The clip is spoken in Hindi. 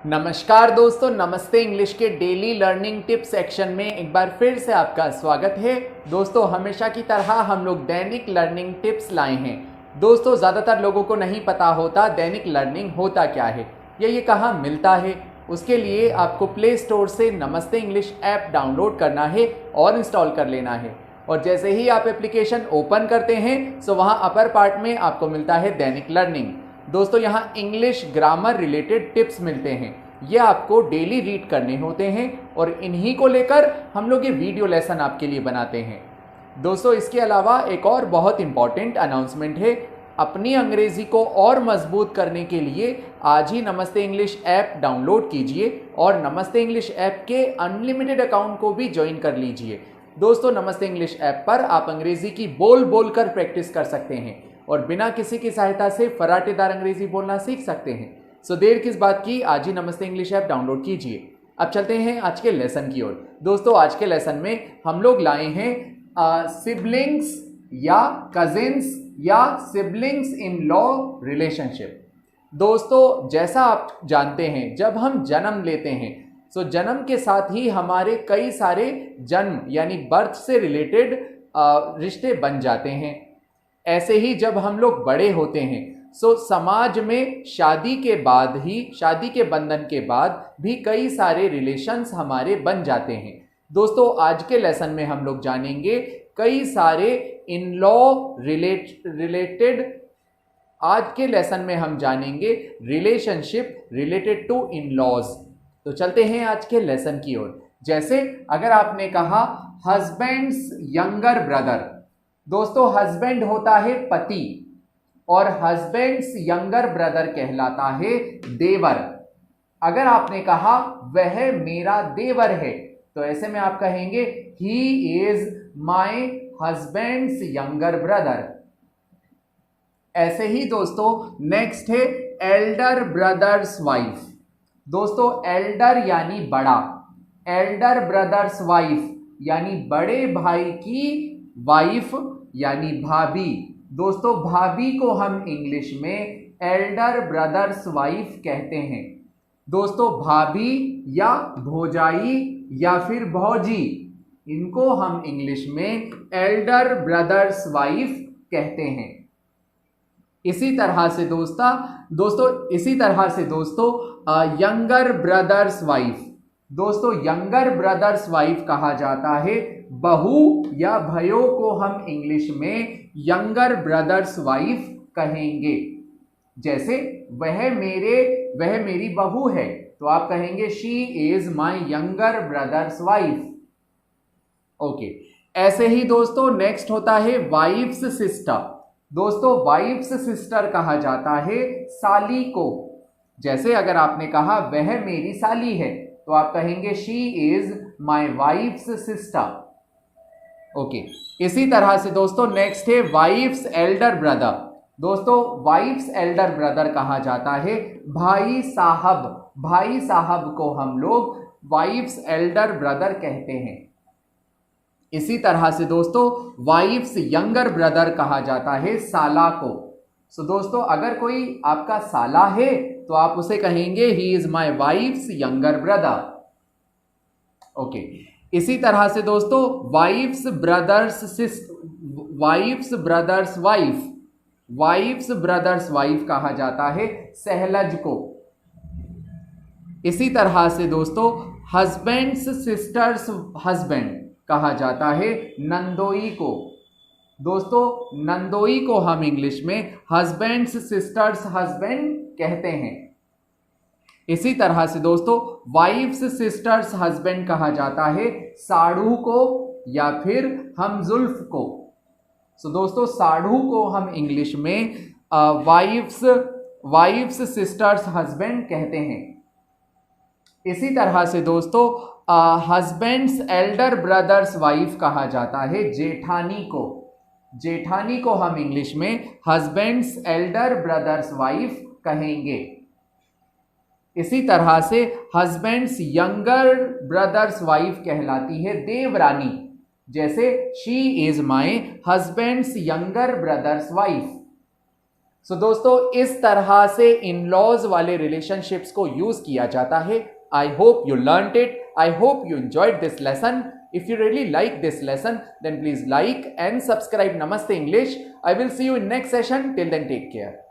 नमस्कार दोस्तों, नमस्ते इंग्लिश के डेली लर्निंग टिप्स सेक्शन में एक बार फिर से आपका स्वागत है। दोस्तों, हमेशा की तरह हम लोग दैनिक लर्निंग टिप्स लाए हैं। दोस्तों, ज़्यादातर लोगों को नहीं पता होता दैनिक लर्निंग होता क्या है या ये कहाँ मिलता है। उसके लिए आपको प्ले स्टोर से नमस्ते इंग्लिश ऐप डाउनलोड करना है और इंस्टॉल कर लेना है। और जैसे ही आप एप्लीकेशन ओपन करते हैं तो वहाँ अपर पार्ट में आपको मिलता है दैनिक लर्निंग। दोस्तों, यहाँ इंग्लिश ग्रामर रिलेटेड टिप्स मिलते हैं। ये आपको डेली रीड करने होते हैं और इन्हीं को लेकर हम लोग ये वीडियो लेसन आपके लिए बनाते हैं। दोस्तों, इसके अलावा एक और बहुत इंपॉर्टेंट अनाउंसमेंट है। अपनी अंग्रेजी को और मजबूत करने के लिए आज ही नमस्ते इंग्लिश ऐप डाउनलोड कीजिए और नमस्ते इंग्लिश ऐप के अनलिमिटेड अकाउंट को भी ज्वाइन कर लीजिए। दोस्तों, नमस्ते इंग्लिश ऐप पर आप अंग्रेजी की बोल कर प्रैक्टिस कर सकते हैं और बिना किसी की सहायता से फराटेदार अंग्रेजी बोलना सीख सकते हैं। सो देर किस बात की, आज ही नमस्ते इंग्लिश ऐप डाउनलोड कीजिए। अब चलते हैं आज के लेसन की ओर। दोस्तों, आज के लेसन में हम लोग लाए हैं सिबलिंग्स या कजिन्स या सिबलिंग्स इन लॉ रिलेशनशिप। दोस्तों, जैसा आप जानते हैं, जब हम जन्म लेते हैं तो जन्म के साथ ही हमारे कई सारे जन्म यानी बर्थ से रिलेटेड रिश्ते बन जाते हैं। ऐसे ही जब हम लोग बड़े होते हैं सो समाज में शादी के बंधन के बाद भी कई सारे रिलेशंस हमारे बन जाते हैं। दोस्तों, आज के लेसन में हम लोग जानेंगे कई सारे इन लॉ रिलेटेड आज के लेसन में हम जानेंगे relationship related to in laws. तो चलते हैं आज के लेसन की ओर। जैसे अगर आपने कहा हस्बैंड्स यंगर ब्रदर, दोस्तों हस्बैंड होता है पति और हस्बैंड्स यंगर ब्रदर कहलाता है देवर। अगर आपने कहा वह मेरा देवर है तो ऐसे में आप कहेंगे he is my husband's younger brother. ऐसे ही दोस्तों नेक्स्ट है एल्डर ब्रदर्स वाइफ। दोस्तों, एल्डर यानी बड़ा, एल्डर ब्रदर्स वाइफ यानी बड़े भाई की वाइफ यानी भाभी। दोस्तों, भाभी को हम इंग्लिश में एल्डर ब्रदर्स वाइफ कहते हैं। दोस्तों, भाभी या भौजाई या फिर भौजी, इनको हम इंग्लिश में एल्डर ब्रदर्स वाइफ कहते हैं। इसी तरह से दोस्तों यंगर ब्रदर्स वाइफ। दोस्तों, यंगर ब्रदर्स वाइफ कहा जाता है बहू या भयो को हम इंग्लिश में यंगर ब्रदर्स वाइफ कहेंगे। जैसे वह मेरी बहू है तो आप कहेंगे she is my younger brother's wife. Okay, ऐसे ही दोस्तों नेक्स्ट होता है वाइफ्स सिस्टर। दोस्तों, वाइफ्स सिस्टर कहा जाता है साली को। जैसे अगर आपने कहा वह मेरी साली है तो आप कहेंगे she is my wives sister. Okay, इसी तरह से दोस्तों नेक्स्ट है वाइफ्स एल्डर ब्रदर। दोस्तों, वाइफ्स एल्डर ब्रदर कहा जाता है भाई साहब। भाई साहब को हम लोग वाइफ्स एल्डर ब्रदर कहते हैं। इसी तरह से दोस्तों वाइफ्स यंगर ब्रदर कहा जाता है साला को। सो दोस्तों, अगर कोई आपका साला है तो आप उसे कहेंगे he is my wives younger brother. Okay, इसी तरह से दोस्तों वाइफ्स ब्रदर्स वाइफ कहा जाता है सहलज को। इसी तरह से दोस्तों हस्बैंड्स सिस्टर्स हस्बैंड कहा जाता है नंदोई को। दोस्तों, नंदोई को हम इंग्लिश में हस्बैंड्स सिस्टर्स हस्बैंड कहते हैं। इसी तरह से दोस्तों वाइफ्स सिस्टर्स हस्बैंड कहा जाता है साढ़ू को या फिर हमजुल्फ को। सो दोस्तों, साढ़ू को हम इंग्लिश में वाइफ्स सिस्टर्स हस्बैंड कहते हैं। इसी तरह से दोस्तों हस्बैंड्स एल्डर ब्रदर्स वाइफ कहा जाता है जेठानी को। जेठानी को हम इंग्लिश में हस्बैंड्स एल्डर ब्रदर्स वाइफ कहेंगे। इसी तरह से हस्बैंड्स यंगर ब्रदर्स वाइफ कहलाती है देवरानी। जैसे she is my husband's younger brother's wife. So दोस्तों इस तरह से इन लॉज वाले रिलेशनशिप्स को यूज किया जाता है। I hope you learned it, I hope you enjoyed this lesson. If you really like this lesson, then please like and subscribe Namaste English. I will see you in next session. Till then, take care.